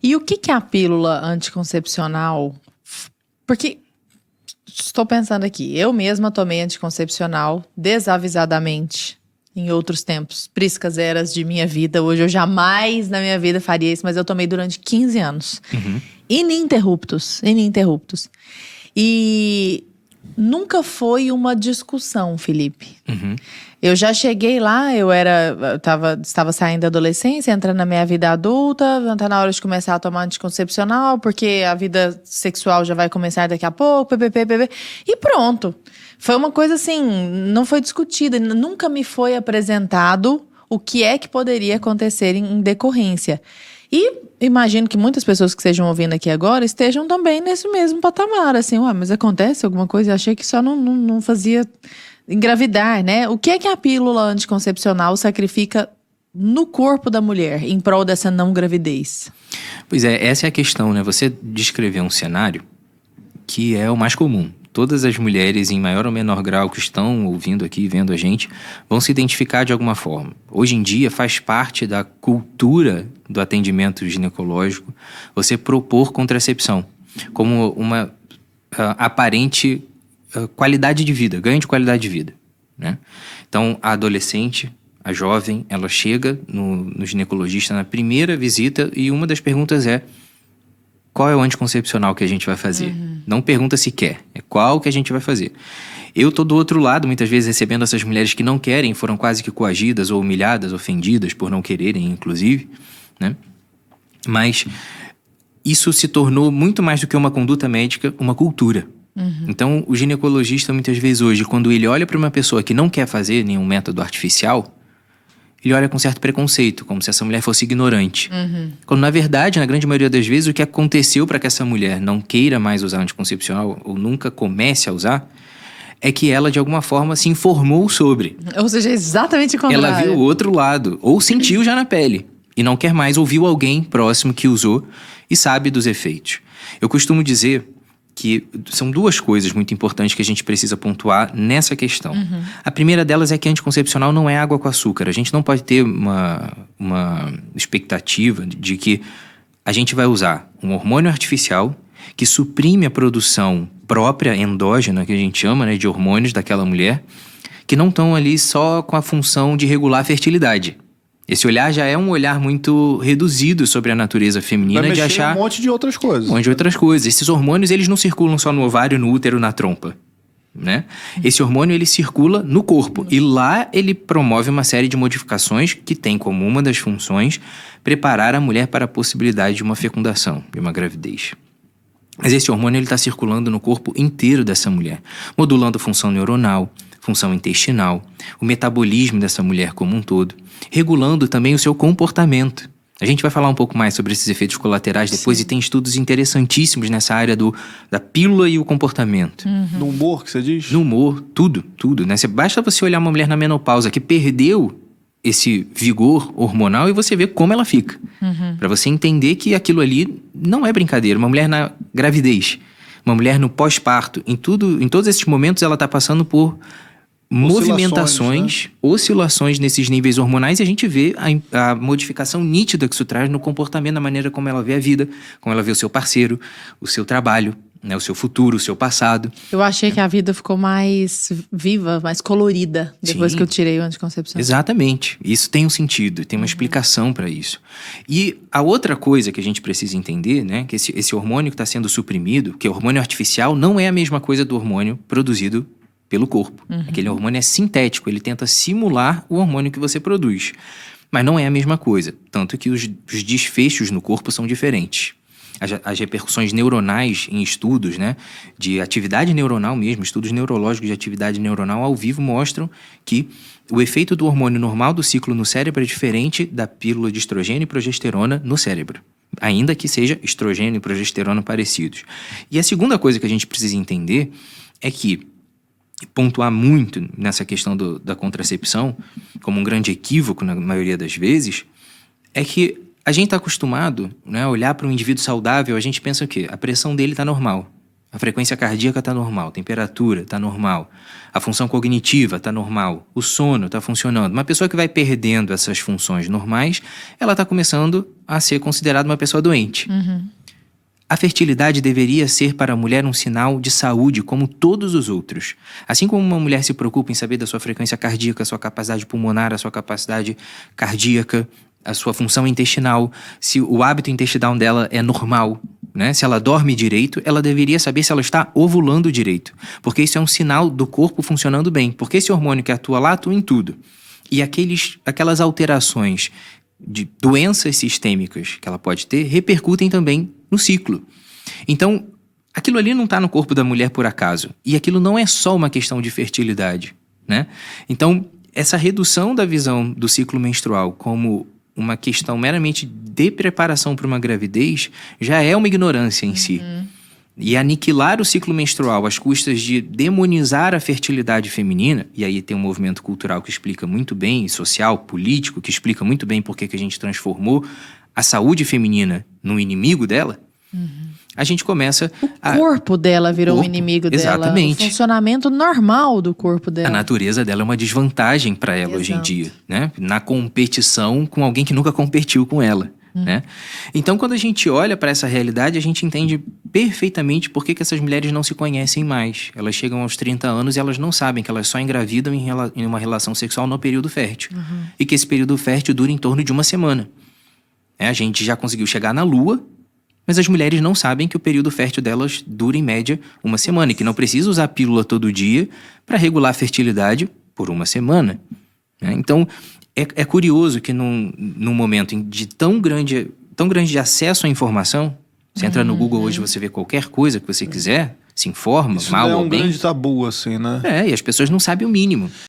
E o que é a pílula anticoncepcional? Porque estou pensando aqui, eu mesma tomei anticoncepcional desavisadamente em outros tempos, priscas eras de minha vida. Hoje eu jamais na minha vida faria isso, mas eu tomei durante 15 anos. Ininterruptos. E nunca foi uma discussão, Felipe. Eu já cheguei lá, estava saindo da adolescência, entrando na minha vida adulta, tá na hora de começar a tomar anticoncepcional, porque a vida sexual já vai começar daqui a pouco, e pronto. Foi uma coisa assim, não foi discutida, nunca me foi apresentado o que é que poderia acontecer em decorrência. E imagino que muitas pessoas que estejam ouvindo aqui agora estejam também nesse mesmo patamar, assim, mas acontece alguma coisa? Eu achei que só não fazia engravidar, né? O que é que a pílula anticoncepcional sacrifica no corpo da mulher em prol dessa não gravidez? Pois é, essa é a questão, né? Você descreveu um cenário que é o mais comum. Todas as mulheres, em maior ou menor grau, que estão ouvindo aqui, vendo a gente, vão se identificar de alguma forma. Hoje em dia, faz parte da cultura do atendimento ginecológico você propor contracepção como uma aparente qualidade de vida, ganho de qualidade de vida, né? Então, a adolescente, a jovem, ela chega no ginecologista na primeira visita e uma das perguntas é: qual é o anticoncepcional que a gente vai fazer? Não pergunta se quer, é qual que a gente vai fazer. Eu tô do outro lado, muitas vezes recebendo essas mulheres que não querem, foram quase que coagidas ou humilhadas, ofendidas por não quererem, inclusive, né? Mas isso se tornou muito mais do que uma conduta médica, uma cultura. Então, o ginecologista, muitas vezes hoje, quando ele olha para uma pessoa que não quer fazer nenhum método artificial, ele olha com certo preconceito, como se essa mulher fosse ignorante. Quando, na verdade, na grande maioria das vezes, o que aconteceu para que essa mulher não queira mais usar anticoncepcional ou nunca comece a usar, é que ela, de alguma forma, se informou sobre. Ou seja, exatamente o contrário. Ela viu o outro lado, ou sentiu já na pele, e não quer mais, ouviu alguém próximo que usou e sabe dos efeitos. Eu costumo dizer que são duas coisas muito importantes que a gente precisa pontuar nessa questão. A primeira delas é que anticoncepcional não é água com açúcar. A gente não pode ter uma expectativa de que a gente vai usar um hormônio artificial que suprime a produção própria, endógena, que a gente chama, né, de hormônios daquela mulher, que não estão ali só com a função de regular a fertilidade. Esse olhar já é um olhar muito reduzido sobre a natureza feminina. Vai de mexer achar um monte de outras coisas. Um monte de outras coisas. Esses hormônios, eles não circulam só no ovário, no útero, na trompa, né? Esse hormônio, ele circula no corpo. E lá ele promove uma série de modificações que tem como uma das funções preparar a mulher para a possibilidade de uma fecundação, de uma gravidez. Mas esse hormônio está circulando no corpo inteiro dessa mulher, modulando função neuronal, função intestinal, o metabolismo dessa mulher como um todo, regulando também o seu comportamento. A gente vai falar um pouco mais sobre esses efeitos colaterais depois. Sim. E tem estudos interessantíssimos nessa área da pílula e o comportamento. No humor, que você diz? No humor, tudo, né? Basta você olhar uma mulher na menopausa que perdeu esse vigor hormonal e você vê como ela fica. Para você entender que aquilo ali não é brincadeira. Uma mulher na gravidez, uma mulher no pós-parto, em todos esses momentos ela está passando por movimentações, né? Oscilações nesses níveis hormonais, e a gente vê a modificação nítida que isso traz no comportamento, na maneira como ela vê a vida, como ela vê o seu parceiro, o seu trabalho, né, o seu futuro, o seu passado. Eu achei que a vida ficou mais viva, mais colorida depois que eu tirei o anticoncepcional. Exatamente. Isso tem um sentido, tem uma explicação para isso. E a outra coisa que a gente precisa entender, né, que esse hormônio que está sendo suprimido, que é o hormônio artificial, não é a mesma coisa do hormônio produzido pelo corpo. Aquele hormônio é sintético, ele tenta simular o hormônio que você produz. Mas não é a mesma coisa, tanto que os desfechos no corpo são diferentes. As repercussões neuronais em estudos, né, de atividade neuronal mesmo, estudos neurológicos de atividade neuronal ao vivo mostram que o efeito do hormônio normal do ciclo no cérebro é diferente da pílula de estrogênio e progesterona no cérebro, ainda que seja estrogênio e progesterona parecidos. E a segunda coisa que a gente precisa entender é que pontuar muito nessa questão da contracepção, como um grande equívoco na maioria das vezes, é que a gente está acostumado, né, a olhar para um indivíduo saudável, a gente pensa o quê? A pressão dele está normal. A frequência cardíaca está normal, a temperatura está normal, a função cognitiva está normal, o sono está funcionando. Uma pessoa que vai perdendo essas funções normais, ela está começando a ser considerada uma pessoa doente. A fertilidade deveria ser para a mulher um sinal de saúde como todos os outros. Assim como uma mulher se preocupa em saber da sua frequência cardíaca, a sua capacidade pulmonar, a sua capacidade cardíaca, a sua função intestinal, se o hábito intestinal dela é normal, né? Se ela dorme direito, ela deveria saber se ela está ovulando direito. Porque isso é um sinal do corpo funcionando bem. Porque esse hormônio que atua lá, atua em tudo. E aquelas alterações de doenças sistêmicas que ela pode ter, repercutem também no ciclo. Então, aquilo ali não está no corpo da mulher por acaso. E aquilo não é só uma questão de fertilidade, né? Então, essa redução da visão do ciclo menstrual como uma questão meramente de preparação para uma gravidez já é uma ignorância em si. E aniquilar o ciclo menstrual às custas de demonizar a fertilidade feminina, e aí tem um movimento cultural que explica muito bem, social, político, que explica muito bem por que a gente transformou a saúde feminina num inimigo dela, a gente começa O corpo dela virou um inimigo dela. Exatamente. O funcionamento normal do corpo dela. A natureza dela é uma desvantagem para ela hoje em dia, né? Na competição com alguém que nunca competiu com ela, né? Então, quando a gente olha para essa realidade, a gente entende perfeitamente por que essas mulheres não se conhecem mais. Elas chegam aos 30 anos e elas não sabem que elas só engravidam em uma relação sexual no período fértil. E que esse período fértil dura em torno de uma semana. A gente já conseguiu chegar na Lua, mas as mulheres não sabem que o período fértil delas dura em média uma semana e que não precisa usar pílula todo dia para regular a fertilidade por uma semana. Então, é curioso que num momento de tão grande acesso à informação, você entra no Google hoje, você vê qualquer coisa que você quiser, se informa, Isso mal é ou um bem. grande tabu, assim, né? E as pessoas não sabem o mínimo.